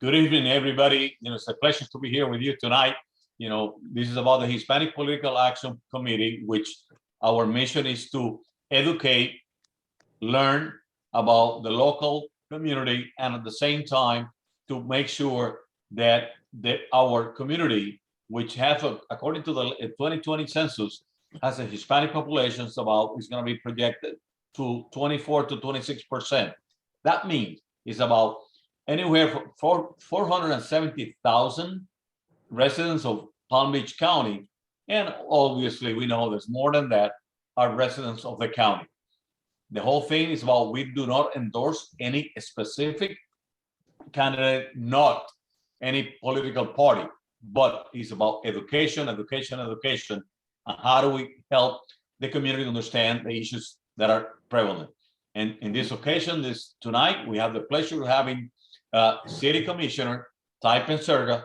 Good evening, everybody. It's a pleasure to be here with you tonight. This is about the Hispanic Political Action Committee, which our mission is to educate, learn about the local community, and at the same time to make sure that our community, which has, according to the 2020 census, has a Hispanic population is going to be projected to 24 to 26%. That means it's about anywhere from 470,000 residents of Palm Beach County, and obviously we know there's more than that, are residents of the county. The whole thing is about we do not endorse any specific candidate, not any political party, but it's about education, education, education, and how do we help the community understand the issues that are prevalent. And in this occasion, tonight, we have the pleasure of having City Commissioner Ty Penserga,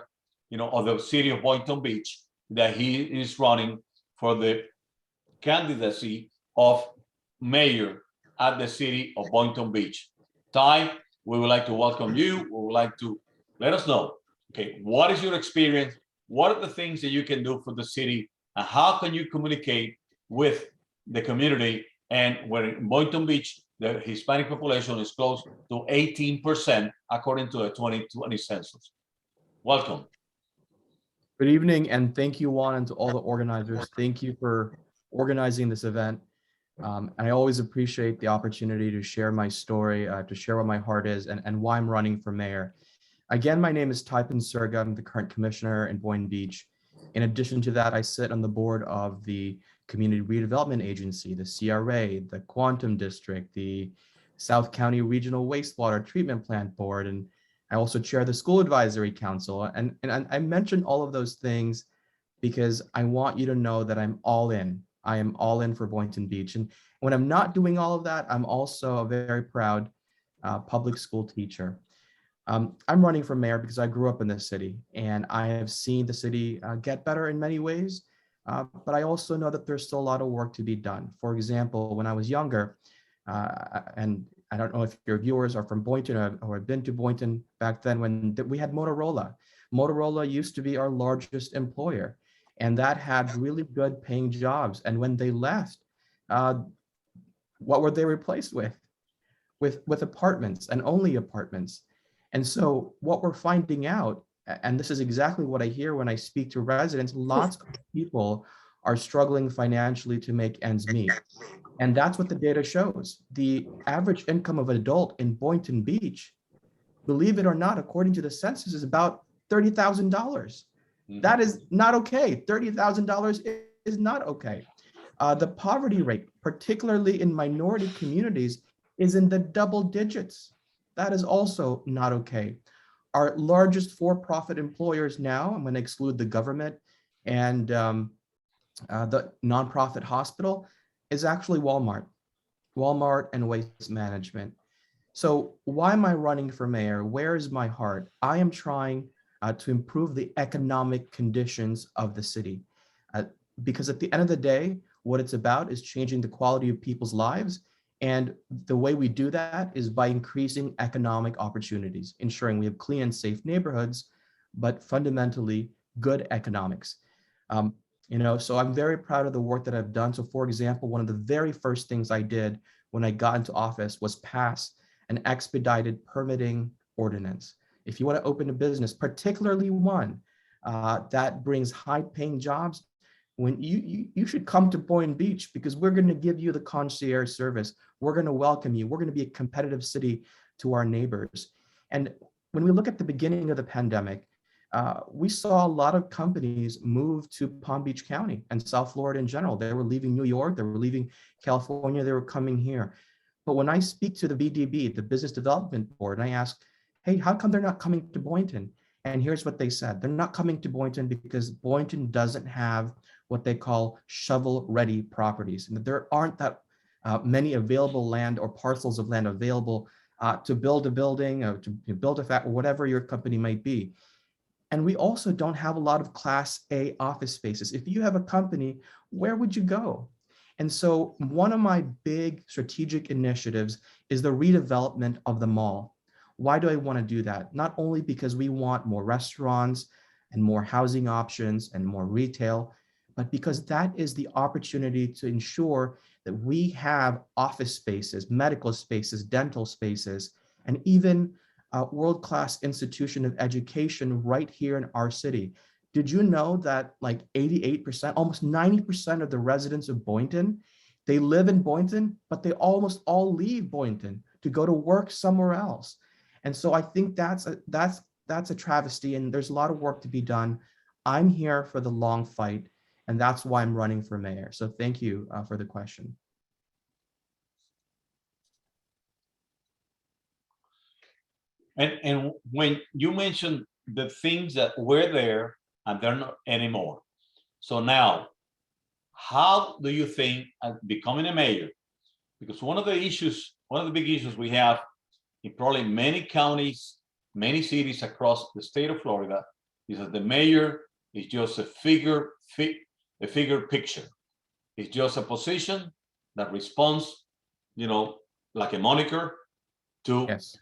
of the city of Boynton Beach, that he is running for the candidacy of mayor at the city of Boynton Beach. Ty, we would like to welcome you. We would like to let us know, okay, what is your experience? What are the things that you can do for the city? And how can you communicate with the community? And when in Boynton Beach, the Hispanic population is close to 18%, according to the 2020 census. Welcome. Good evening, and thank you, Juan, and to all the organizers. Thank you for organizing this event. And I always appreciate the opportunity to share my story, to share what my heart is, and why I'm running for mayor. Again, my name is Ty Penserga. I'm the current commissioner in Boynton Beach. In addition to that, I sit on the board of the Community Redevelopment Agency, the CRA, the Quantum District, the South County Regional Wastewater Treatment Plant Board, and I also chair the School Advisory Council. And I mention all of those things because I want you to know that I'm all in. I am all in for Boynton Beach. And when I'm not doing all of that, I'm also a very proud public school teacher. I'm running for mayor because I grew up in this city, and I have seen the city get better in many ways. But I also know that there's still a lot of work to be done. For example, when I was younger, and I don't know if your viewers are from Boynton or have been to Boynton back then when we had Motorola. Motorola used to be our largest employer, and that had really good paying jobs. And when they left, what were they replaced with? With apartments, and only apartments. And so what we're finding out, and this is exactly what I hear when I speak to residents, lots of people are struggling financially to make ends meet. And that's what the data shows. The average income of an adult in Boynton Beach, believe it or not, according to the census, is about $30,000. Mm-hmm. That is not okay. $30,000 is not okay. The poverty rate, particularly in minority communities, is in the double digits. That is also not okay. Our largest for-profit employers now, I'm going to exclude the government and the nonprofit hospital, is actually Walmart and Waste Management. So why am I running for mayor? Where is my heart? I am trying to improve the economic conditions of the city, because at the end of the day, what it's about is changing the quality of people's lives. And the way we do that is by increasing economic opportunities, ensuring we have clean and safe neighborhoods, but fundamentally good economics. So I'm very proud of the work that I've done. So for example, one of the very first things I did when I got into office was pass an expedited permitting ordinance. If you want to open a business, particularly one that brings high paying jobs, when you should come to Boynton Beach, because we're going to give you the concierge service. We're going to welcome you. We're going to be a competitive city to our neighbors. And when we look at the beginning of the pandemic, we saw a lot of companies move to Palm Beach County and South Florida in general. They were leaving New York, they were leaving California, they were coming here. But when I speak to the BDB, the Business Development Board, and I ask, hey, how come they're not coming to Boynton? And here's what they said. They're not coming to Boynton because Boynton doesn't have what they call shovel-ready properties. And there aren't that many available land or parcels of land available to build a building or to build a factory, whatever your company might be. And we also don't have a lot of Class A office spaces. If you have a company, where would you go? And so one of my big strategic initiatives is the redevelopment of the mall. Why do I want to do that? Not only because we want more restaurants and more housing options and more retail, but because that is the opportunity to ensure that we have office spaces, medical spaces, dental spaces, and even a world-class institution of education right here in our city. Did you know that like 88%, almost 90% of the residents of Boynton, they live in Boynton, but they almost all leave Boynton to go to work somewhere else. And so I think that's a travesty, and there's a lot of work to be done. I'm here for the long fight, and that's why I'm running for mayor. So thank you for the question. And when you mentioned the things that were there and they're not anymore. So now, how do you think becoming a mayor? Because one of the big issues we have in probably many counties, many cities across the state of Florida is that the mayor is just a figure picture. It's just a position that responds, like a moniker to Yes.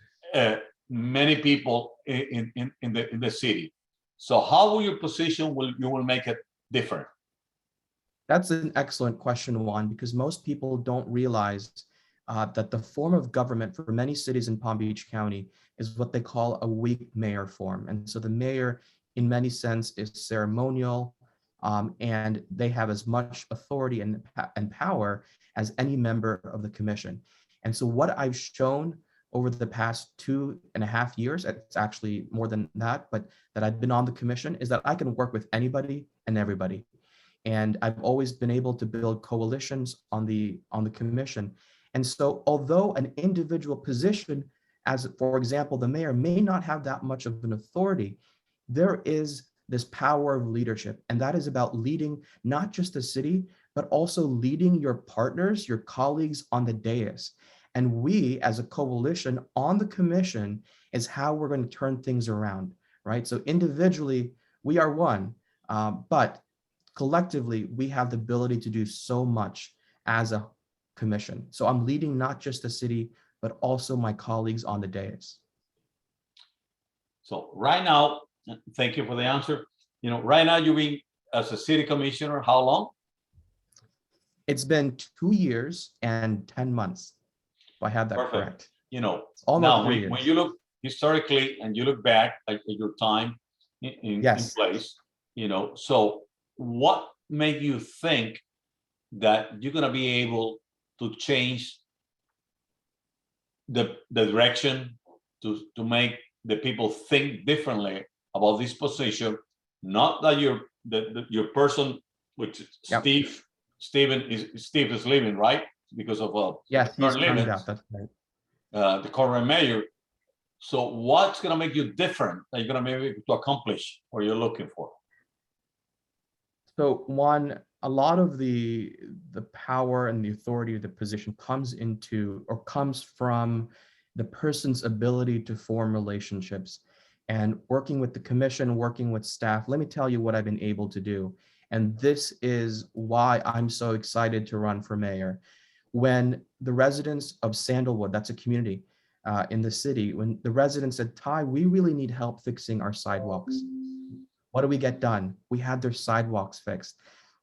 many people in the city. So how will your position will make it different? That's an excellent question, Juan, because most people don't realize that the form of government for many cities in Palm Beach County is what they call a weak mayor form. And so the mayor, in many sense, is ceremonial, and they have as much authority and power as any member of the commission. And so what I've shown over the past 2.5 years, it's actually more than that, but that I've been on the commission, is that I can work with anybody and everybody. And I've always been able to build coalitions on the commission. And so although an individual position, as for example, the mayor may not have that much of an authority, there is this power of leadership. And that is about leading not just the city, but also leading your partners, your colleagues on the dais. And we as a coalition on the commission is how we're going to turn things around, right? So individually, we are one, but collectively, we have the ability to do so much as a commission. So I'm leading not just the city, but also my colleagues on the dais. So right now, thank you for the answer. Right now you've been as a city commissioner, how long? It's been 2 years and 10 months. If I have that Perfect. correct. Now when you look historically and you look back at your time in place, so what made you think that you're going to be able to change the direction to make the people think differently about this position? Not that your person, which Steve is leaving, right? Because of yes, he's timed out. That's right. The current mayor. So what's going to make you different that you're going to be able to accomplish what you're looking for? So one, a lot of the power and the authority of the position comes from the person's ability to form relationships. And working with the commission, working with staff, let me tell you what I've been able to do. And this is why I'm so excited to run for mayor. When the residents of Sandalwood, that's a community in the city, when the residents said, Ty, we really need help fixing our sidewalks. What do we get done? We had their sidewalks fixed.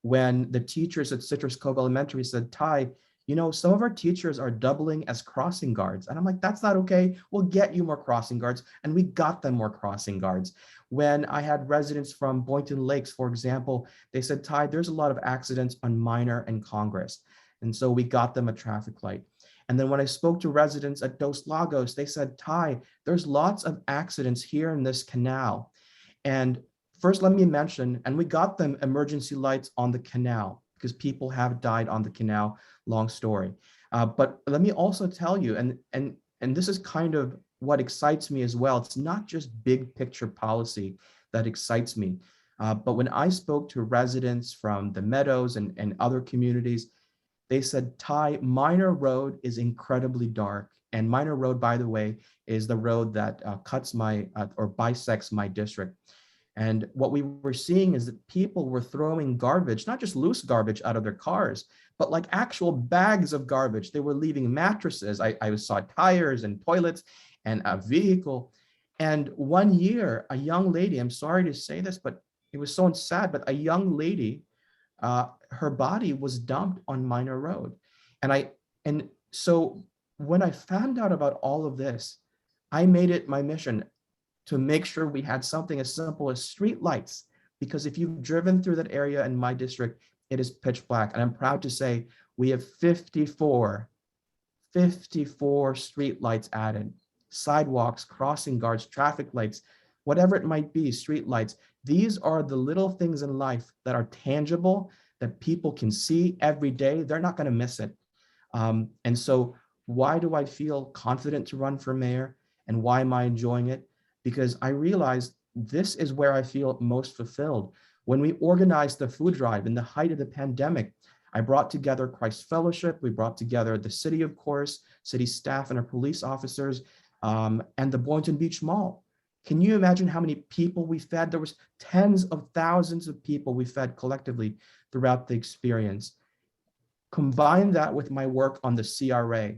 When the teachers at Citrus Cove Elementary said, Ty, some of our teachers are doubling as crossing guards. And I'm like, that's not okay. We'll get you more crossing guards. And we got them more crossing guards. When I had residents from Boynton Lakes, for example, they said, Ty, there's a lot of accidents on Minor and Congress. And so we got them a traffic light. And then when I spoke to residents at Dos Lagos, they said, Ty, there's lots of accidents here in this canal. And first, let me mention, and we got them emergency lights on the canal because people have died on the canal, long story. But let me also tell you, and this is kind of what excites me as well. It's not just big picture policy that excites me. But when I spoke to residents from the Meadows and other communities, they said, Ty, Minor Road is incredibly dark. And Minor Road, by the way, is the road that cuts or bisects my district. And what we were seeing is that people were throwing garbage, not just loose garbage out of their cars, but like actual bags of garbage. They were leaving mattresses. I saw tires and toilets. and a vehicle. And one year, a young lady, I'm sorry to say this, but it was so sad, but a young lady, her body was dumped on Minor Road. And so when I found out about all of this, I made it my mission to make sure we had something as simple as street lights, because if you've driven through that area in my district, it is pitch black. And I'm proud to say we have 54 street lights added, sidewalks, crossing guards, traffic lights, whatever it might be, street lights. These are the little things in life that are tangible, that people can see every day. They're not going to miss it. And so why do I feel confident to run for mayor, and why am I enjoying it? Because I realized this is where I feel most fulfilled. When we organized the food drive in the height of the pandemic, I brought together Christ Fellowship. We brought together the city, of course, city staff and our police officers, and the Boynton Beach Mall. Can you imagine how many people we fed? There was tens of thousands of people we fed collectively throughout the experience. Combine that with my work on the CRA,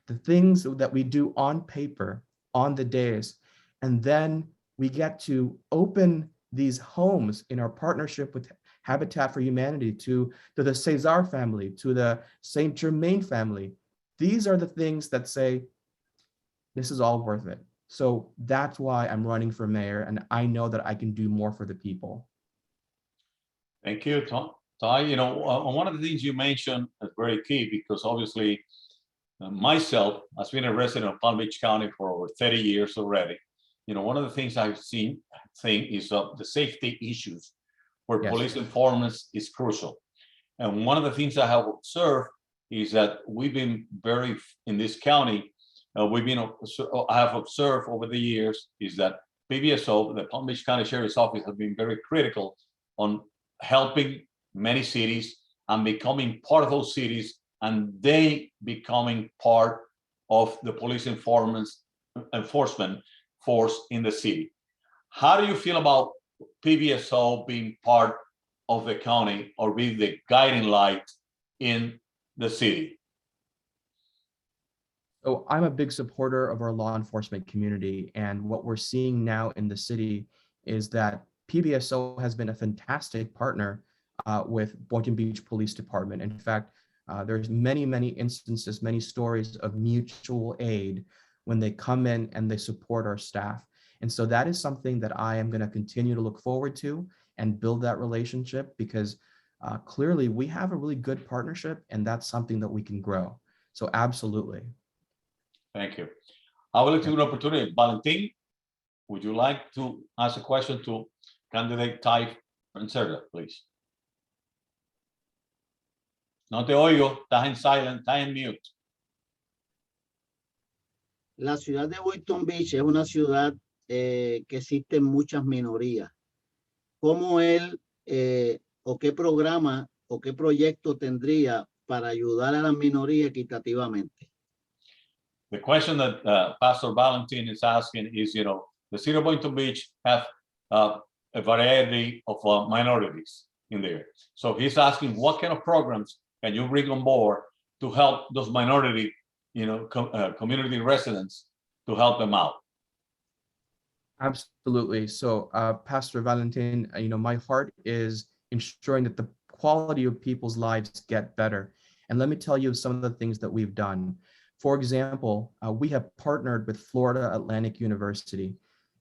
the things that we do on paper, on the days, and then we get to open these homes in our partnership with Habitat for Humanity, to the Cesar family, to the Saint Germain family. These are the things that say, this is all worth it. So that's why I'm running for mayor, and I know that I can do more for the people. Thank you, Tom. Ty, one of the things you mentioned is very key, because obviously myself, I've been a resident of Palm Beach County for over 30 years already. One of the things I've seen is the safety issues, where Yes. police enforcement is crucial. And one of the things I have observed is that we've been in this county, I have observed over the years is that PBSO, the Palm Beach County Sheriff's Office, have been very critical on helping many cities and becoming part of those cities, and they becoming part of the police enforcement force in the city. How do you feel about PBSO being part of the county, or being the guiding light in the city? So I'm a big supporter of our law enforcement community. And what we're seeing now in the city is that PBSO has been a fantastic partner with Boynton Beach Police Department. In fact, there's many instances, many stories of mutual aid when they come in and they support our staff. And so that is something that I am going to continue to look forward to and build that relationship, because clearly we have a really good partnership, and that's something that we can grow. So absolutely. Thank you. I will let you an opportunity. Valentin, would you like to ask a question to candidate Ty Francerda, please? No te oigo, estás en silent, estás en mute. La ciudad de Boynton Beach es una ciudad que existen muchas minorías. ¿Cómo él o qué programa o qué proyecto tendría para ayudar a las minorías equitativamente? The question that Pastor Valentin is asking is, the city of Boynton Beach have a variety of minorities in there. So he's asking, what kind of programs can you bring on board to help those minority, community residents, to help them out? Absolutely. So Pastor Valentin, my heart is ensuring that the quality of people's lives get better. And let me tell you some of the things that we've done. For example, we have partnered with Florida Atlantic University.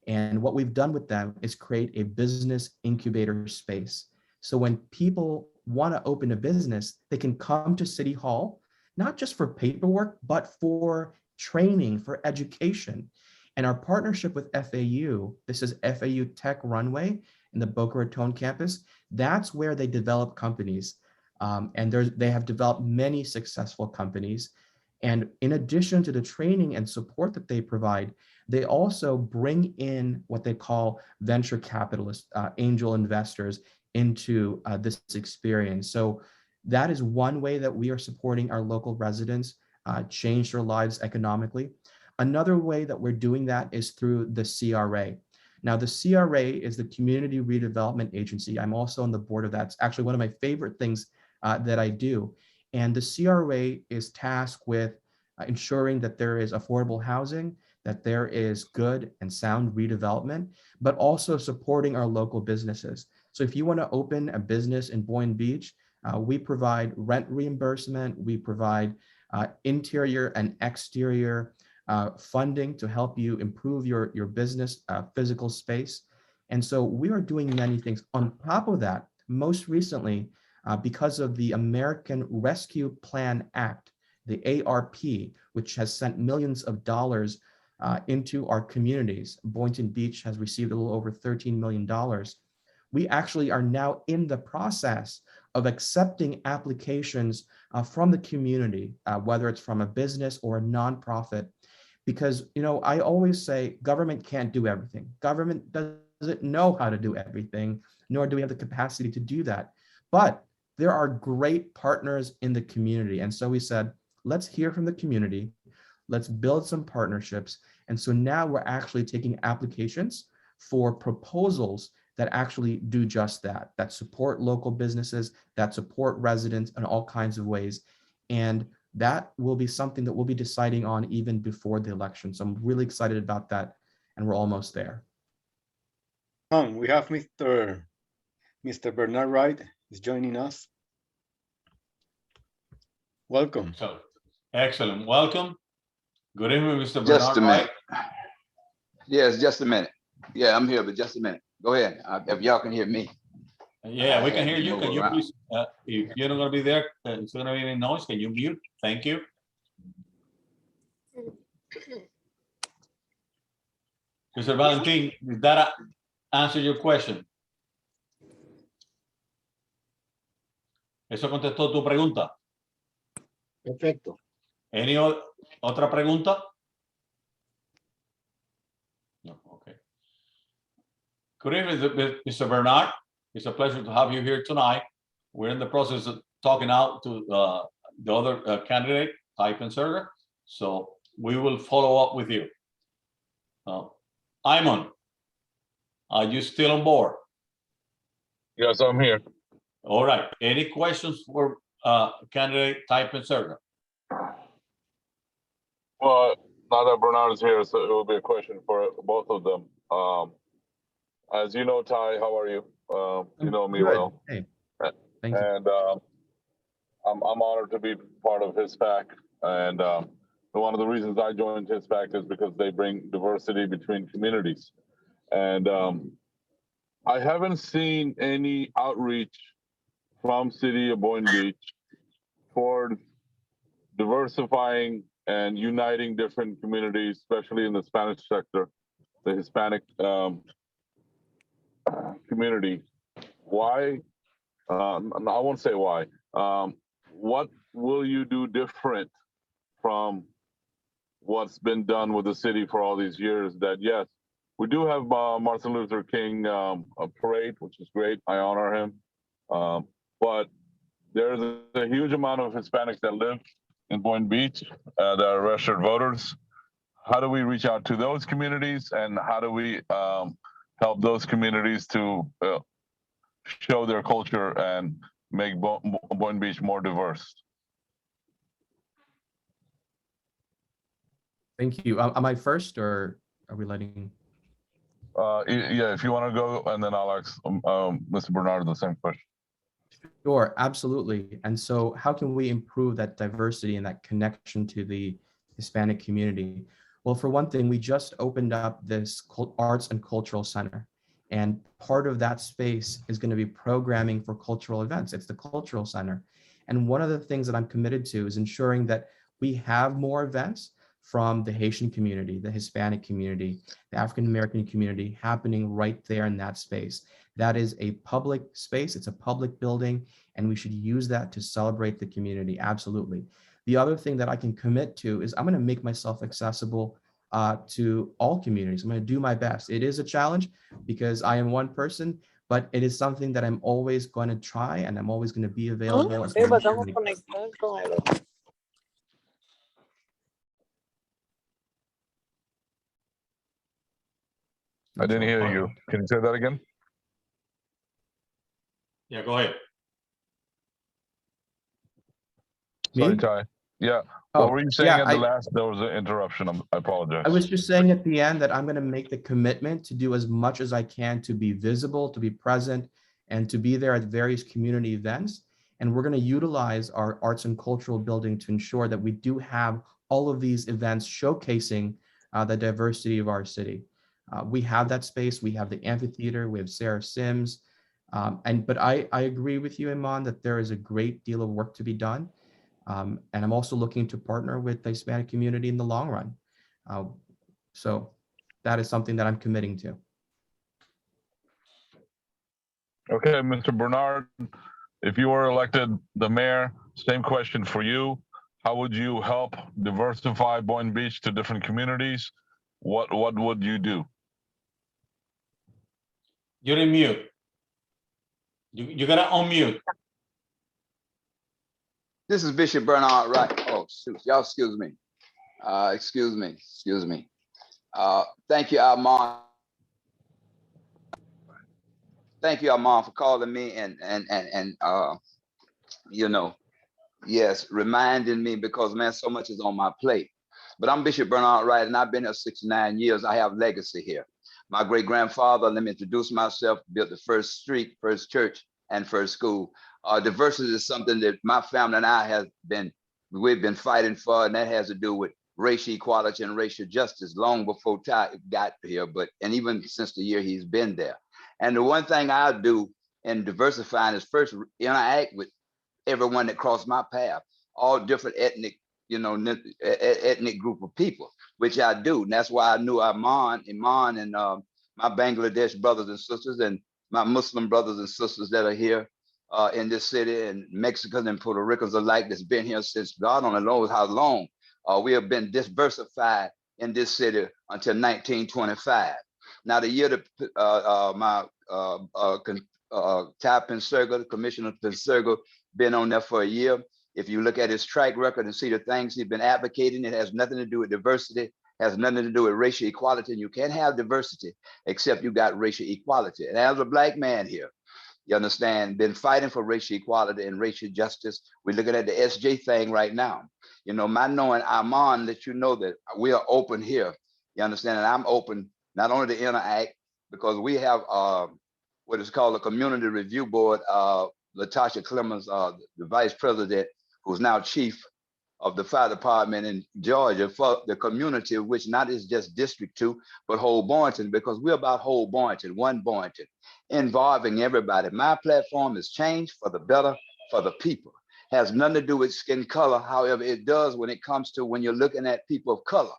And what we've done with them is create a business incubator space. So when people want to open a business, they can come to City Hall, not just for paperwork, but for training, for education. And our partnership with FAU, this is FAU Tech Runway in the Boca Raton campus, that's where they develop companies. And they have developed many successful companies. And in addition to the training and support that they provide, they also bring in what they call venture capitalists, angel investors into this experience. So that is one way that we are supporting our local residents change their lives economically. Another way that we're doing that is through the CRA. Now, the CRA is the Community Redevelopment Agency. I'm also on the board of that. It's actually one of my favorite things that I do. And the CRA is tasked with ensuring that there is affordable housing, that there is good and sound redevelopment, but also supporting our local businesses. So if you want to open a business in Boynton Beach, we provide rent reimbursement, we provide interior and exterior funding to help you improve your business physical space. And so we are doing many things. On top of that, most recently, because of the American Rescue Plan Act, the ARP, which has sent millions of dollars into our communities. Boynton Beach has received a little over $13 million. We actually are now in the process of accepting applications from the community, whether it's from a business or a nonprofit, because, you know, I always say government can't do everything. Government doesn't know how to do everything, nor do we have the capacity to do that. But there are great partners in the community. And so we said, let's hear from the community. Let's build some partnerships. And so now we're actually taking applications for proposals that actually do just that, that support local businesses, that support residents in all kinds of ways. And that will be something that we'll be deciding on even before the election. So I'm really excited about that. And we're almost there. We have Mr. Bernard Wright is joining us. Welcome. So, excellent. Welcome. Good evening, Mr. Just Bernard a minute. Wright. Yes, just a minute. Yeah, I'm here, but just a minute. Go ahead. If y'all can hear me. Yeah, we can hear you. Move Can you around. please, if you're not going to be there, it's going to be any noise. Can you mute? Thank you. Mr. Valentin, did that answer your question? ¿Eso contestó tu pregunta? Perfecto. Any otra pregunta? No, okay. Good evening, Mr. Bernard. It's a pleasure to have you here tonight. We're in the process of talking out to the other candidate, Typenserger. So we will follow up with you. Iman, are you still on board? Yes, I'm here. All right. Any questions for candidate Typenserger? Well, now that Bernard is here, so it will be a question for both of them. As you know, Ty, how are you? You know me Good. well. Hey, thank you. And I'm honored to be part of HISPAC. And one of the reasons I joined HISPAC is because they bring diversity between communities. And I haven't seen any outreach from City of Boynton Beach for diversifying and uniting different communities, especially in the Spanish sector, the Hispanic community. Why? I won't say why. What will you do different from what's been done with the city for all these years? That yes, we do have Martin Luther King a parade, which is great. I honor him. But there's a huge amount of Hispanics that live in Boynton Beach that are registered voters. How do we reach out to those communities, and how do we help those communities to show their culture and make Boynton Beach more diverse? Thank you. Am I first, or are we letting? Yeah, if you want to go, and then I'll ask Mr. Bernard the same question. Sure, absolutely. And so how can we improve that diversity and that connection to the Hispanic community? Well, for one thing, we just opened up this Arts and Cultural Center. And part of that space is going to be programming for cultural events. It's the Cultural Center. And one of the things that I'm committed to is ensuring that we have more events from the Haitian community, the Hispanic community, the African American community happening right there in that space. That is a public space, it's a public building, and we should use that to celebrate the community, absolutely. The other thing that I can commit to is I'm going to make myself accessible to all communities. I'm going to do my best. It is a challenge because I am one person, but it is something that I'm always going to try, and I'm always going to be available. I didn't hear you. Can you say that again? Yeah, go ahead. Sorry, Me? Ty. Yeah. Oh, What were you saying yeah, at the last? There was an interruption. I apologize. I was just saying at the end that I'm going to make the commitment to do as much as I can to be visible, to be present, and to be there at various community events. And we're going to utilize our arts and cultural building to ensure that we do have all of these events showcasing the diversity of our city. We have that space. We have the amphitheater. We have Sarah Sims. But I agree with you, Iman, that there is a great deal of work to be done. And I'm also looking to partner with the Hispanic community in the long run. So that is something that I'm committing to. Okay, Mr. Bernard, if you were elected the mayor, same question for you. How would you help diversify Boynton Beach to different communities? What would you do? You're in mute. You gotta unmute. This is Bishop Bernard Wright. Oh, shoot. Y'all excuse me. Excuse me. Thank you, Armand. Thank you, Armand, for calling me and you know, yes, reminding me, because man, so much is on my plate. But I'm Bishop Bernard Wright, and I've been here 69 years. I have legacy here. My great grandfather, let me introduce myself, built the first street, first church, and first school. Diversity is something that my family and I we've been fighting for, and that has to do with racial equality and racial justice long before Ty got here, and even since the year he's been there. And the one thing I do in diversifying is first interact with everyone that crossed my path, all different ethnic, ethnic group of people, which I do. And that's why I knew Iman, and my Bangladesh brothers and sisters, and my Muslim brothers and sisters that are here in this city, and Mexicans and Puerto Ricans alike that's been here since God only knows how long. We have been diversified in this city until 1925. Now, the year that my Ty Penserga, the Commissioner Penserga, been on there for a year. If you look at his track record and see the things he's been advocating, it has nothing to do with diversity, has nothing to do with racial equality. And you can't have diversity except you got racial equality. And as a Black man here, you understand, been fighting for racial equality and racial justice. We're looking at the SJ thing right now. You know, my knowing Armand let you know that we are open here. You understand? And I'm open not only to interact, because we have what is called a community review board. Latasha Clemens, the vice president, who's now chief of the fire department in Georgia, for the community, which not is just District 2, but whole Boynton, because we're about whole Boynton, one Boynton, involving everybody. My platform is change for the better, for the people. Has nothing to do with skin color. However, it does when it comes to when you're looking at people of color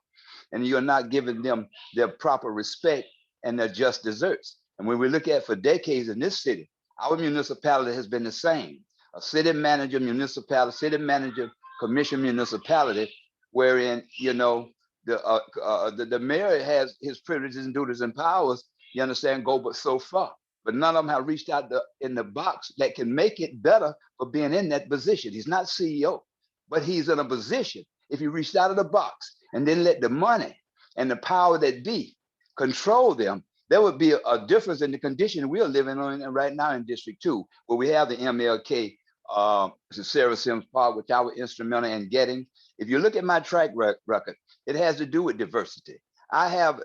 and you're not giving them their proper respect and their just desserts. And when we look at for decades in this city, our municipality has been the same. A city manager, municipality, city manager, commission municipality, wherein, you know, the mayor has his privileges and duties and powers, you understand, go but so far. But none of them have reached out in the box that can make it better for being in that position. He's not CEO, but he's in a position. If he reached out of the box and then let the money and the power that be control them, there would be a difference in the condition we're living on right now in District 2, where we have the MLK, Sarah Sims Park, which I was instrumental in getting. If you look at my track record, it has to do with diversity. I've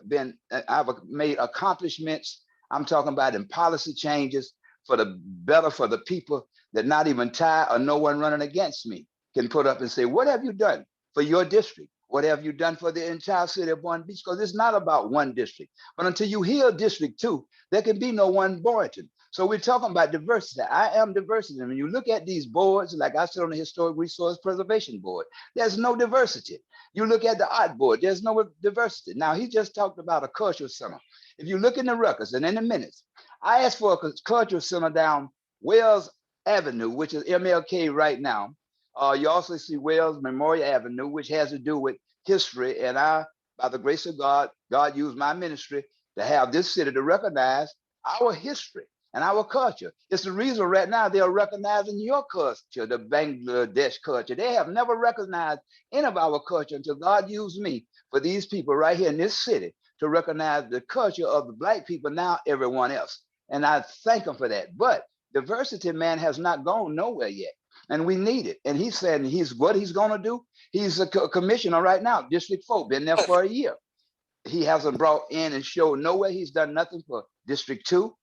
made accomplishments. I'm talking about in policy changes for the better for the people that not even Ty or no one running against me can put up and say, what have you done for your district? What have you done for the entire city of Boynton Beach? Because it's not about one district. But until you heal District 2, there can be no one Boynton. So we're talking about diversity. I am diversity. And when you look at these boards, like I sit on the Historic Resource Preservation Board, there's no diversity. You look at the Art Board, there's no diversity. Now, he just talked about a cultural center. If you look in the records and in the minutes, I asked for a cultural center down Wells Avenue, which is MLK right now. You also see Wells Memorial Avenue, which has to do with history. And I, by the grace of God, God used my ministry to have this city to recognize our history and our culture. It's the reason right now they are recognizing your culture, the Bangladesh culture. They have never recognized any of our culture until God used me for these people right here in this city to recognize the culture of the Black people, now everyone else. And I thank them for that. But diversity, man, has not gone nowhere yet. and we need it. And he's saying what he's going to do. He's a commissioner right now, District 4, been there for a year. He hasn't brought in and showed nowhere he's done nothing for District 2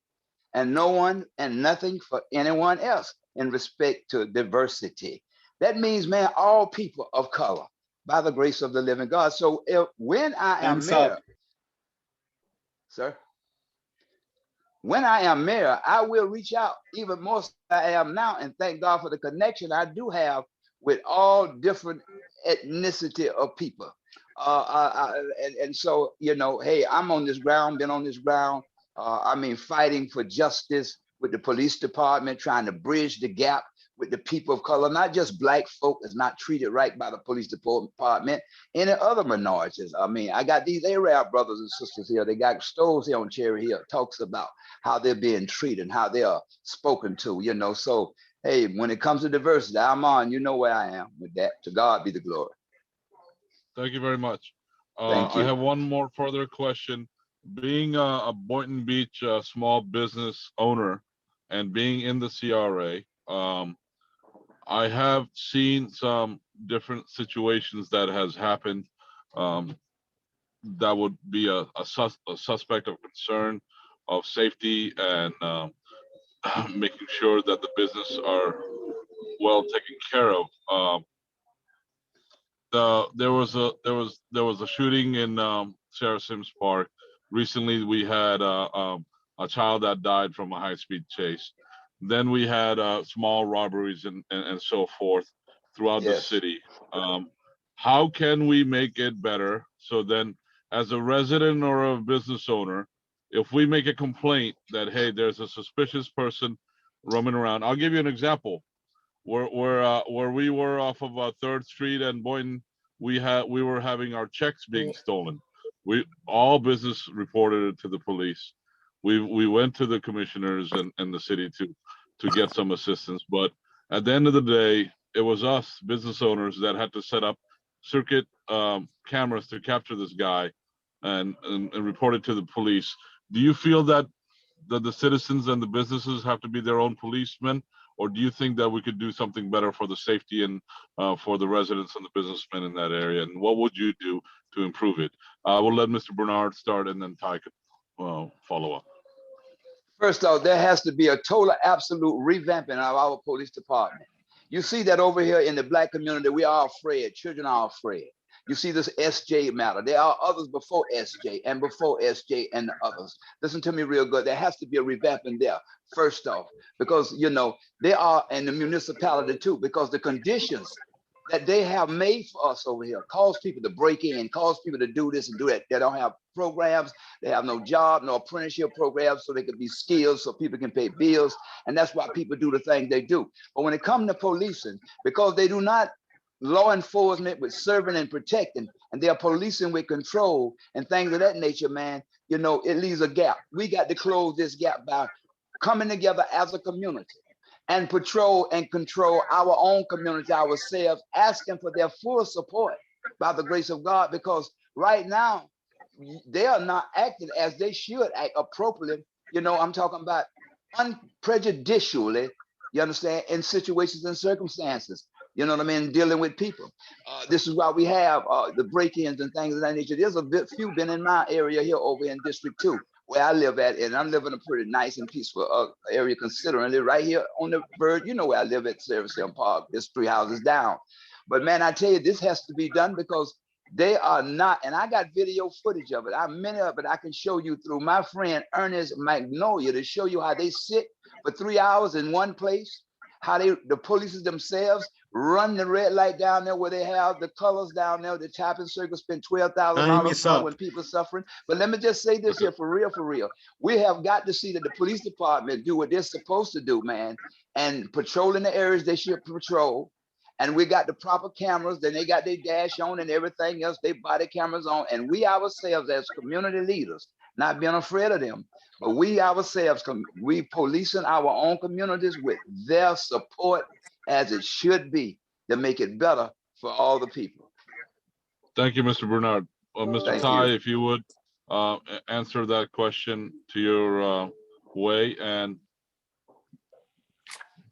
and nothing for anyone else in respect to diversity. That means, man, all people of color by the grace of the living God. So when I am mayor, sir, when I am mayor, I will reach out even more than I am now, and thank God for the connection I do have with all different ethnicity of people. And so, you know, hey, I'm on this ground, been on this ground. I mean, fighting for justice with the police department, trying to bridge the gap with the people of color, not just black folk is not treated right by the police department, any other minorities. I mean, I got these Arab brothers and sisters here. They got stoves here on Cherry Hill, talks about how they're being treated, how they are spoken to, you know. So, hey, when it comes to diversity, I'm on, you know where I am with that. To God be the glory. Thank you very much. Thank you. I have one more further question. Being a Boynton Beach small business owner and being in the CRA, I have seen some different situations that has happened that would be a suspect of concern of safety and making sure that the business are well taken care of. There was a shooting in Sarah Sims Park. Recently, we had a child that died from a high-speed chase. Then we had small robberies and so forth throughout the city. How can we make it better? So then, as a resident or a business owner, if we make a complaint that, hey, there's a suspicious person roaming around. I'll give you an example. Where we were off of 3rd Street and Boynton, we were having our checks being stolen. All business reported it to the police. We went to the commissioners and the city to get some assistance, but at the end of the day, it was us business owners that had to set up circuit cameras to capture this guy and report it to the police. Do you feel that the citizens and the businesses have to be their own policemen, or do you think that we could do something better for the safety and for the residents and the businessmen in that area? And what would you do to improve it? We'll let Mr. Bernard start, and then Ty could follow up. First off, there has to be a total, absolute revamping of our police department. You see that over here in the Black community, we are afraid. Children are afraid. You see this SJ matter. There are others before SJ and the others. Listen to me real good. There has to be a revamping there, first off, because, you know, they are in the municipality too, because the conditions that they have made for us over here cause people to break in, cause people to do this and do that. They don't have programs. They have no job, no apprenticeship programs, so they can be skilled, so people can pay bills. And that's why people do the things they do. But when it comes to policing, because they do not law enforcement with serving and protecting, and they're policing with control and things of that nature, man, you know, it leaves a gap. We got to close this gap by coming together as a community and patrol and control our own community ourselves, asking for their full support by the grace of God, because right now they are not acting as they should act appropriately. You know, I'm talking about unprejudicially, you understand, in situations and circumstances. You know what I mean? Dealing with people. This is why we have the break-ins and things of that nature. There's a few been in my area here over in District 2, where I live at, and I'm living a pretty nice and peaceful area considering it right here on the verge. You know where I live at, Sarah Park. There's 3 houses down. But man, I tell you, this has to be done because they are not, and I got video footage of it. Many of it I can show you through my friend Ernest Magnolia to show you how they sit for 3 hours in one place, how the police themselves run the red light down there where they have the colors down there, the tapping circle, spend $12,000 when people are suffering. But let me just say this here for real. We have got to see that the police department do what they're supposed to do, man, and patrol in the areas they should patrol. And we got the proper cameras, then they got their dash on and everything else, they body cameras on. And we ourselves as community leaders, not being afraid of them, but we ourselves, we policing our own communities with their support as it should be to make it better for all the people. Thank you, Mr. Bernard. Mr. Ty, if you would answer that question to your way, and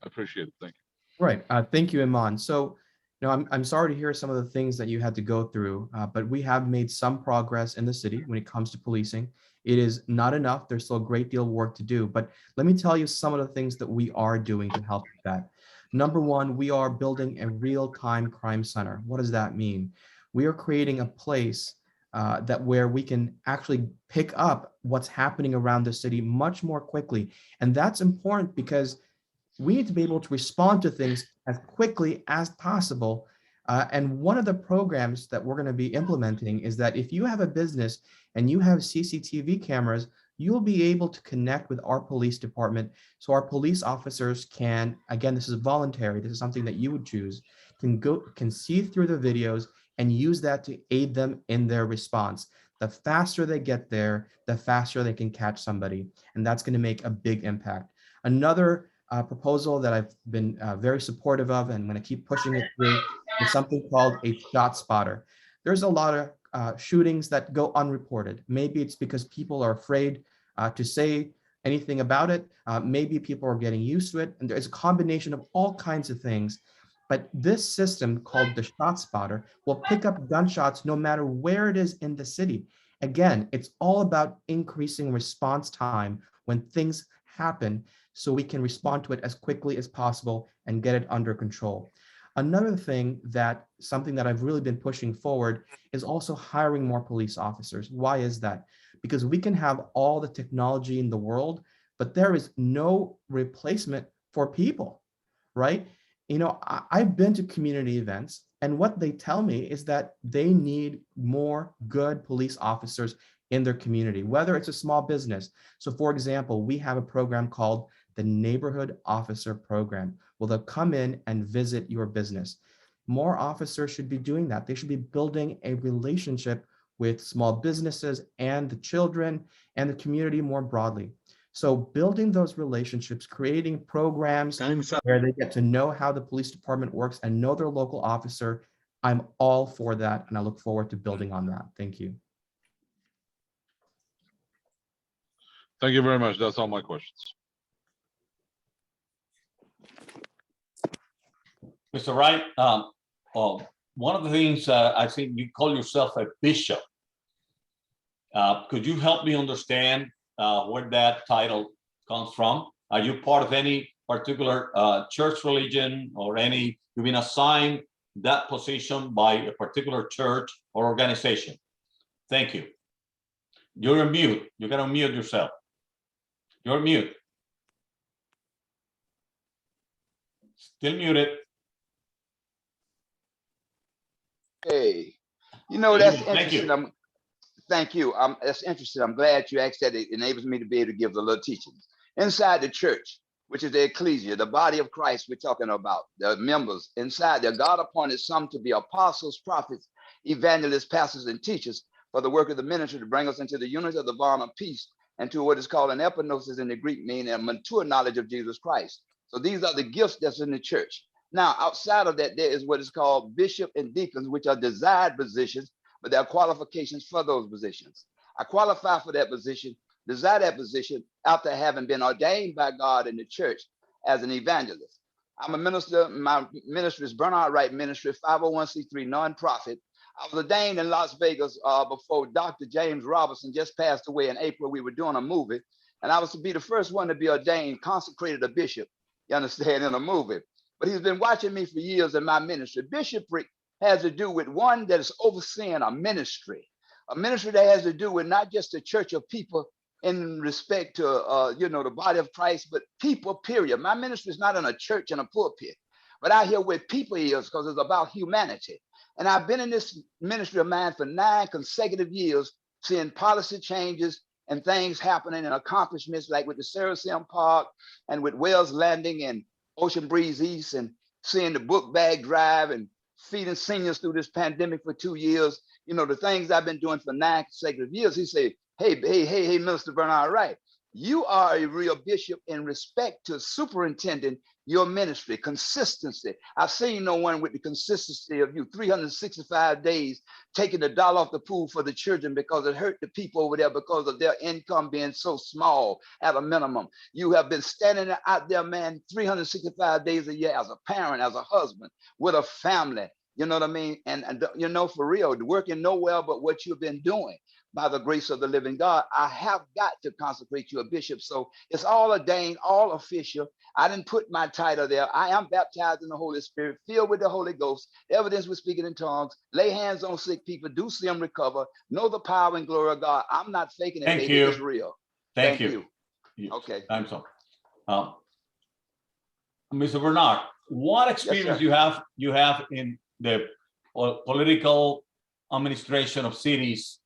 I appreciate it. Thank you. Right. Thank you, Iman. So, I'm sorry to hear some of the things that you had to go through, but we have made some progress in the city when it comes to policing. It is not enough. There's still a great deal of work to do, but let me tell you some of the things that we are doing to help with that. Number one, we are building a real-time crime center. What does that mean? We are creating a place that where we can actually pick up what's happening around the city much more quickly. And that's important because we need to be able to respond to things as quickly as possible. And one of the programs that we're going to be implementing is that if you have a business and you have CCTV cameras, you'll be able to connect with our police department. So our police officers can, again, this is voluntary, this is something that you would choose, can see through the videos and use that to aid them in their response. The faster they get there, the faster they can catch somebody. And that's going to make a big impact. Another proposal that I've been very supportive of, and I'm going to keep pushing it through, is something called a shot spotter. There's a lot of shootings that go unreported. Maybe it's because people are afraid to say anything about it. Maybe people are getting used to it. And there's a combination of all kinds of things. But this system called the shot spotter will pick up gunshots no matter where it is in the city. Again, it's all about increasing response time when things happen, so we can respond to it as quickly as possible and get it under control. Another thing something that I've really been pushing forward is also hiring more police officers. Why is that? Because we can have all the technology in the world, but there is no replacement for people, right? I've been to community events, and what they tell me is that they need more good police officers in their community, whether it's a small business. So for example, we have a program called the Neighborhood Officer Program, where they'll come in and visit your business. More officers should be doing that. They should be building a relationship with small businesses and the children and the community more broadly. So building those relationships, creating programs where they get to know how the police department works and know their local officer, I'm all for that, and I look forward to building on that. Thank you. Thank you very much. That's all my questions. Mr. Wright, one of the things I think you call yourself a bishop. Could you help me understand where that title comes from? Are you part of any particular church religion, or you've been assigned that position by a particular church or organization? Thank you. You're on mute. You gotta unmute yourself. You're mute. Still muted. Hey, that's Thank you. interesting. Thank you. That's interesting. I'm glad you asked that. It enables me to be able to give a little teaching. Inside the church, which is the ecclesia, the body of Christ we're talking about, the members inside there, God appointed some to be apostles, prophets, evangelists, pastors, and teachers for the work of the ministry to bring us into the unity of the bond of peace and to what is called an epignosis in the Greek, meaning a mature knowledge of Jesus Christ. So these are the gifts that's in the church. Now, outside of that, there is what is called bishop and deacons, which are desired positions, but there are qualifications for those positions. I qualify for that position, desire that position after having been ordained by God in the church as an evangelist. I'm a minister. My ministry is Bernard Wright Ministry, 501c3 nonprofit. I was ordained in Las Vegas before Dr. James Robertson just passed away in April. We were doing a movie, and I was to be the first one to be ordained, consecrated a bishop, you understand, in a movie. But he's been watching me for years in my ministry. Bishopric has to do with one that is overseeing a ministry that has to do with not just a church of people in respect to, the body of Christ, but people, period. My ministry is not in a church and a pulpit, but out here where people is, because it's about humanity. And I've been in this ministry of mine for 9 consecutive years, seeing policy changes and things happening and accomplishments like with the Saracen Park and with Wells Landing and Ocean Breeze East, and seeing the book bag drive and feeding seniors through this pandemic for 2 years. The things I've been doing for 9 consecutive years. He said, hey, Minister Bernard Wright, You are a real bishop in respect to superintending your ministry, consistency. I've seen no one with the consistency of you, 365 days, taking $1 off the pool for the children because it hurt the people over there because of their income being so small at a minimum. You have been standing out there, man, 365 days a year as a parent, as a husband, with a family. You know what I mean? And you know, for real, working nowhere but what you've been doing. By the grace of the living God, I have got to consecrate you a bishop. So it's all ordained, all official. I didn't put my title there. I am baptized in the Holy Spirit, filled with the Holy Ghost, evidence with speaking in tongues, lay hands on sick people, do see them recover, know the power and glory of God. I'm not faking it, Thank baby. you. It's real. Thank you. Okay. I'm sorry. Mr. Bernard, what experience sir. you have in the political administration of cities?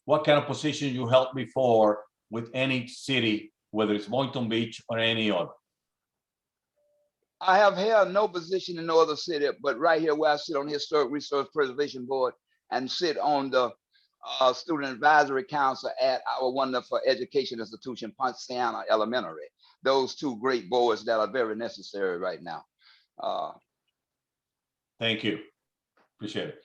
What kind of position you held before with any city, whether it's Boynton Beach or any other? I have held no position in no other city, but right here where I sit on the Historic Resource Preservation Board and sit on the Student Advisory Council at our wonderful education institution, Ponciana Elementary. Those two great boards that are very necessary right now. Thank you. Appreciate it.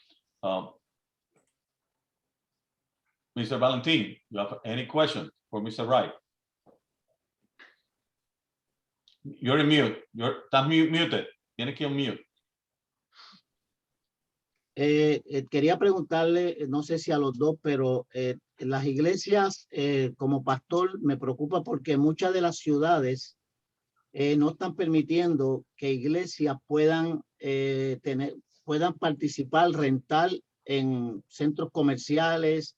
Mr. Valentin, you have any question for Mr. Wright? You're in mute. Estás muted. Tienes que unmute. Quería preguntarle, no sé si a los dos, pero las iglesias, como pastor, me preocupa porque muchas de las ciudades no están permitiendo que iglesias puedan participar, rentar en centros comerciales,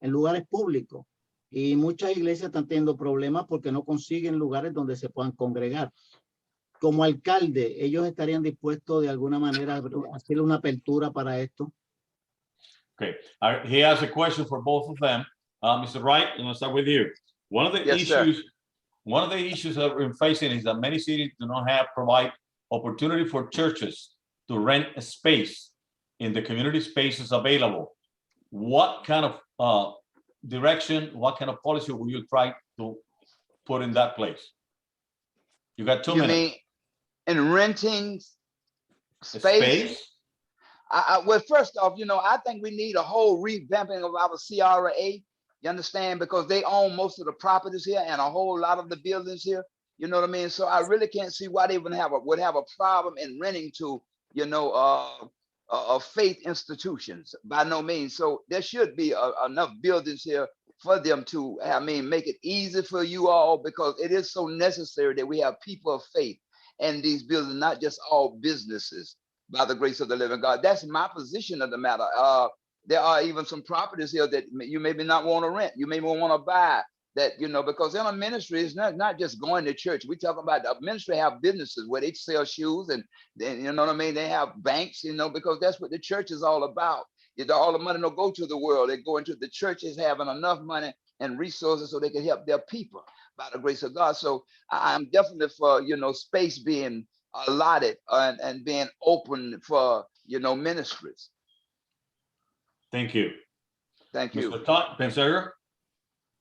en lugares públicos. Y muchas iglesias están teniendo problemas porque no consiguen lugares donde se puedan congregar. Como alcalde, ¿ellos estarían dispuestos de alguna manera a hacer una apertura para esto? Okay, he has a question for both of them. Mr. Wright, I'm going to start with you. One of the issues that we're facing is that many cities do not provide opportunity for churches to rent a space in the community spaces available. What kind of direction, what kind of policy will you try to put in that place? You got 2 minutes. You mean in renting space? Well, first off, you know, I think we need a whole revamping of our CRA. You understand? Because they own most of the properties here and a whole lot of the buildings here. You know what I mean? So I really can't see why they would have a problem in renting to, you know, faith institutions. By no means. So there should be enough buildings here for them to, I mean, make it easy for you all, because it is so necessary that we have people of faith in these buildings, not just all businesses, by the grace of the living God. That's my position of the matter. There are even some properties here that you maybe not want to rent. You may want to buy that, you know, because in a ministry, it's not just going to church. We talk about the ministry have businesses where they sell shoes and then, you know what I mean? They have banks, you know, because that's what the church is all about. All the money don't go to the world. They go into the churches having enough money and resources so they can help their people by the grace of God. So I'm definitely for, you know, space being allotted and being open for, you know, ministries. Thank you. Thank you. Mr. Todd, Pensager?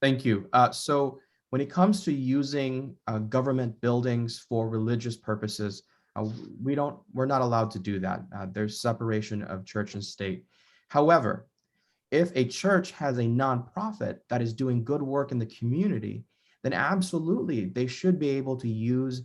Thank you. So when it comes to using government buildings for religious purposes, we're not allowed to do that. There's separation of church and state. However, if a church has a nonprofit that is doing good work in the community, then absolutely they should be able to use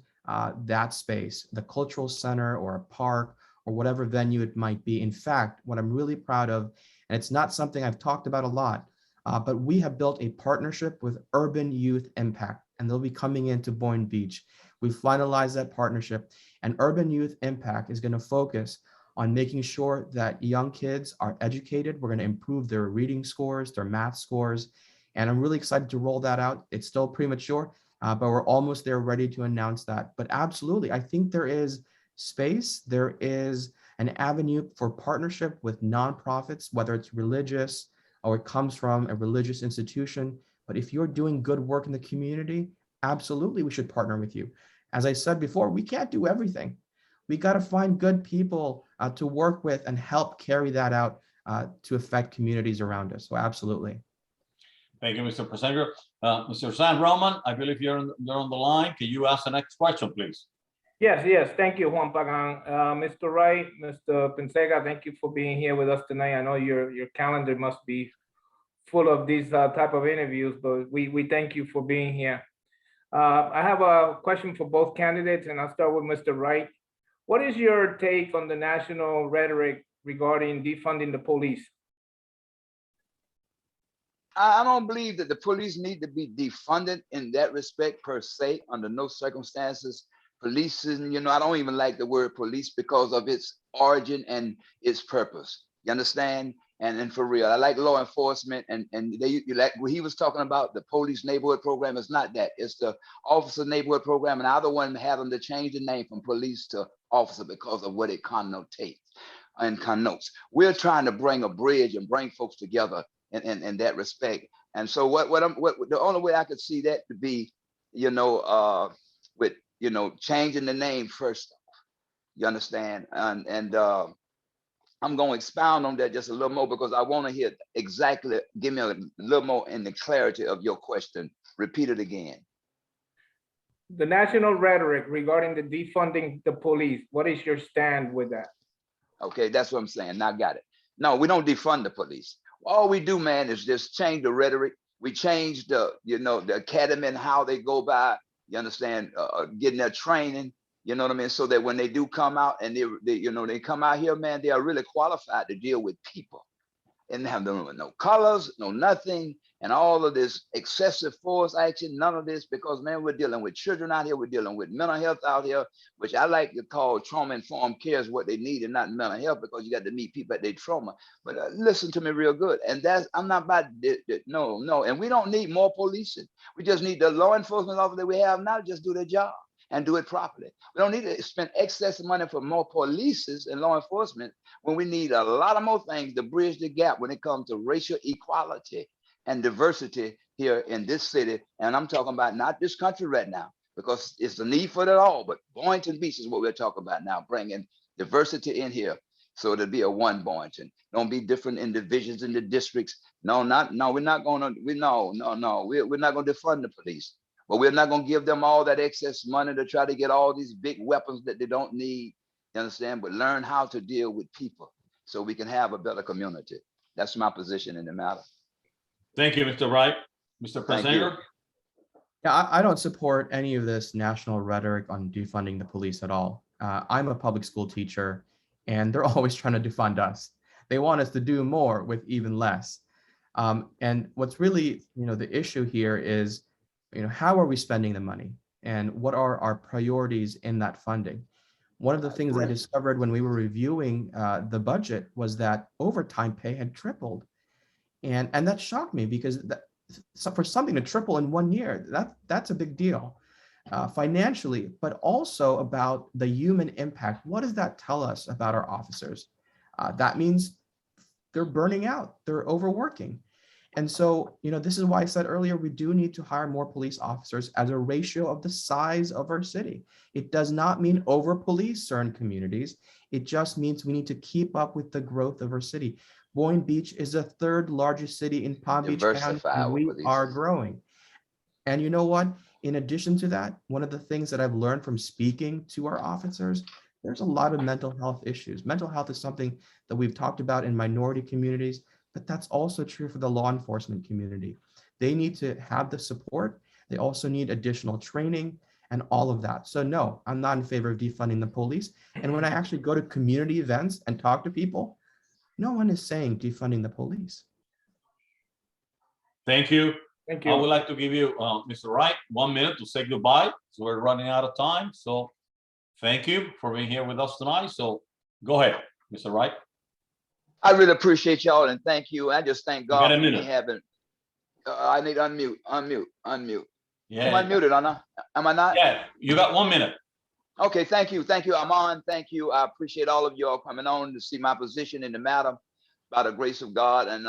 that space, the cultural center or a park or whatever venue it might be. In fact, what I'm really proud of, and it's not something I've talked about a lot, but we have built a partnership with Urban Youth Impact, and they'll be coming into Boynton Beach. We've finalized that partnership, and Urban Youth Impact is going to focus on making sure that young kids are educated. We're going to improve their reading scores, their math scores, and I'm really excited to roll that out. It's still premature, but we're almost there, ready to announce that. But absolutely, I think there is space, there is an avenue for partnership with nonprofits, whether it's religious or it comes from a religious institution. But if you're doing good work in the community, absolutely, we should partner with you. As I said before, we can't do everything. We got to find good people to work with and help carry that out to affect communities around us. So absolutely. Thank you, Mr. Presenter. Mr. San Roman, I believe you're on the line. Can you ask the next question, please? Yes. Thank you, Juan Pagan. Mr. Wright, Mr. Pensega, thank you for being here with us tonight. I know your calendar must be full of these type of interviews, but we thank you for being here. I have a question for both candidates, and I'll start with Mr. Wright. What is your take on the national rhetoric regarding defunding the police? I don't believe that the police need to be defunded in that respect per se, under no circumstances. Policing, I don't even like the word police because of its origin and its purpose. You understand? And for real, I like law enforcement, and they like what he was talking about, the police neighborhood program. It's not that, it's the officer neighborhood program, and either one had them to change the name from police to officer because of what it connotates and connotes. We're trying to bring a bridge and bring folks together in that respect. And so what the only way I could see that to be, with changing the name first, you understand? And I'm going to expound on that just a little more because I want to hear exactly, give me a little more in the clarity of your question. Repeat it again. The national rhetoric regarding the defunding the police, what is your stand with that? Okay, that's what I'm saying. Now I got it. No, we don't defund the police. All we do, man, is just change the rhetoric. We change the academy and how they go by, you understand, getting their training. You know what I mean? So that when they do come out and they come out here, man, they are really qualified to deal with people and have no colors, no nothing, and all of this excessive force action, none of this, because man, we're dealing with children out here, we're dealing with mental health out here, which I like to call trauma-informed care is what they need and not mental health, because you got to meet people at their trauma. But listen to me real good. And I'm not about no. And we don't need more policing. We just need the law enforcement officers that we have now to just do their job and do it properly. We don't need to spend excess money for more polices and law enforcement when we need a lot of more things to bridge the gap when it comes to racial equality and diversity here in this city. And I'm talking about not this country right now, because it's the need for it all, but Boynton Beach is what we're talking about now, bringing diversity in here. So it'll be a one Boynton. Don't be different in divisions in the districts. No, we're not going to defund the police. But we're not going to give them all that excess money to try to get all these big weapons that they don't need, you understand? But learn how to deal with people so we can have a better community. That's my position in the matter. Thank you, Mr. Wright. Mr. Thank you. Presenter? Yeah, I don't support any of this national rhetoric on defunding the police at all. I'm a public school teacher, and they're always trying to defund us. They want us to do more with even less. And what's really, the issue here is, how are we spending the money and what are our priorities in that funding? One of the things I discovered when we were reviewing the budget was that overtime pay had tripled. And that shocked me because for something to triple in 1 year, that's a big deal financially, but also about the human impact. What does that tell us about our officers? That means they're burning out, they're overworking. And so, this is why I said earlier, we do need to hire more police officers as a ratio of the size of our city. It does not mean over-police certain communities. It just means we need to keep up with the growth of our city. Boynton Beach is the third largest city in Palm Beach County, and we are growing. And you know what? In addition to that, one of the things that I've learned from speaking to our officers, there's a lot of mental health issues. Mental health is something that we've talked about in minority communities, but that's also true for the law enforcement community. They need to have the support. They also need additional training and all of that. So no, I'm not in favor of defunding the police. And when I actually go to community events and talk to people, no one is saying defunding the police. Thank you. Thank you. I would like to give you, Mr. Wright, 1 minute to say goodbye. So we're running out of time. So thank you for being here with us tonight. So go ahead, Mr. Wright. I really appreciate y'all and thank you. I just thank God got a for me minute. having. I need to unmute. Yeah. Am I muted, Anna? Am I not? Yeah, you got 1 minute. Okay, thank you, Armand. Thank you. I appreciate all of y'all coming on to see my position in the matter by the grace of God. And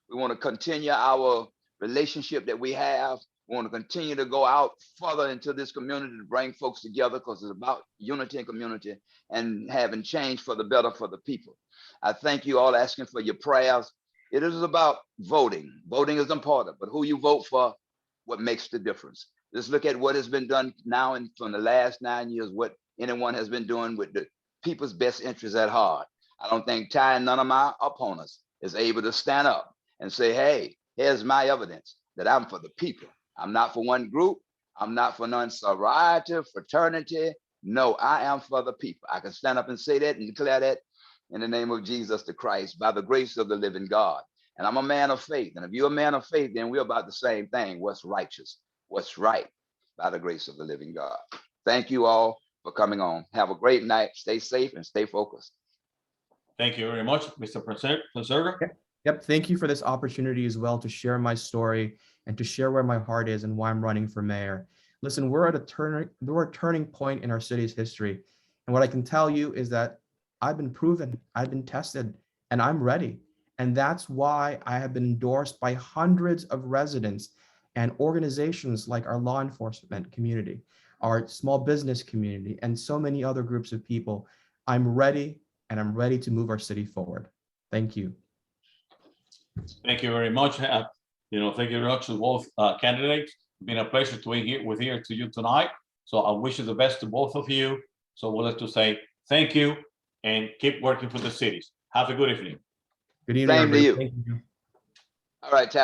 we want to continue our relationship that we have. We want to continue to go out further into this community to bring folks together, because it's about unity and community and having change for the better for the people. I thank you all asking for your prayers. It is about voting. Voting is important, but who you vote for, what makes the difference. Let's look at what has been done now and from the last 9 years, what anyone has been doing with the people's best interests at heart. I don't think Ty, none of my opponents, is able to stand up and say, hey, here's my evidence that I'm for the people. I'm not for one group. I'm not for none sorority, fraternity. No, I am for the people. I can stand up and say that and declare that in the name of Jesus the Christ, by the grace of the living God. And I'm a man of faith. And if you're a man of faith, then we're about the same thing. What's righteous, what's right, by the grace of the living God. Thank you all for coming on. Have a great night. Stay safe and stay focused. Thank you very much, Mr. Ponserga. Yep. Thank you for this opportunity as well to share my story and to share where my heart is and why I'm running for mayor. Listen, we're at a turning point in our city's history. And what I can tell you is that I've been proven, I've been tested, and I'm ready. And that's why I have been endorsed by hundreds of residents and organizations like our law enforcement community, our small business community, and so many other groups of people. I'm ready, and I'm ready to move our city forward. Thank you. Thank you very much. Thank you very much to both candidates. It's been a pleasure to be here with you tonight. So I wish you the best to both of you. So we'll have to say thank you and keep working for the cities. Have a good evening. Good evening. Same to everybody. you. Thank you. All right, Ty.